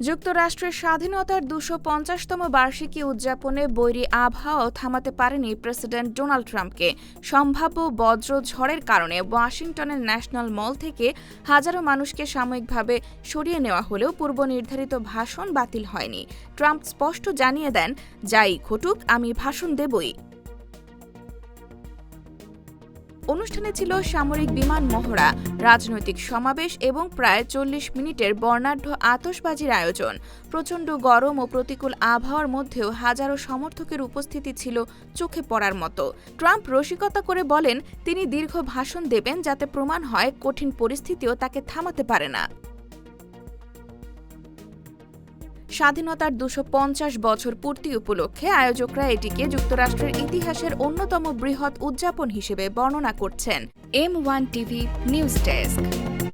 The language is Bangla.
যুক্তরাষ্ট্রের স্বাধীনতার ২৫০তম বার্ষিকী উদযাপনে বৈরী আবহাওয়াও থামাতে পারেনি প্রেসিডেন্ট ডোনাল্ড ট্রাম্পকে। সম্ভাব্য বজ্র ঝড়ের কারণে ওয়াশিংটনের ন্যাশনাল মল থেকে হাজারো মানুষকে সাময়িকভাবে সরিয়ে নেওয়া হলেও পূর্বনির্ধারিত ভাষণ বাতিল হয়নি। ট্রাম্প স্পষ্ট জানিয়ে দেন, যাই ঘটুক আমি ভাষণ দেবই। অনুষ্ঠানে ছিল সামরিক বিমান মহড়া, রাজনৈতিক সমাবেশ এবং প্রায় ৪০ মিনিটের বর্ণাঢ্য আতশবাজির আয়োজন। প্রচণ্ড গরম ও প্রতিকূল আবহাওয়ার মধ্যেও হাজারো সমর্থকের উপস্থিতি ছিল চোখে পড়ার মতো। ট্রাম্প রসিকতা করে বলেন, তিনি দীর্ঘ ভাষণ দেবেন যাতে প্রমাণ হয় কঠিন পরিস্থিতিও তাকে থামাতে পারে না। স্বাধীনতার ২৫০ বছর পূর্তি উপলক্ষে আয়োজকরা এটিকে যুক্তরাষ্ট্রের ইতিহাসের অন্যতম বৃহৎ উদযাপন হিসেবে বর্ণনা করছেন। M1 TV news desk.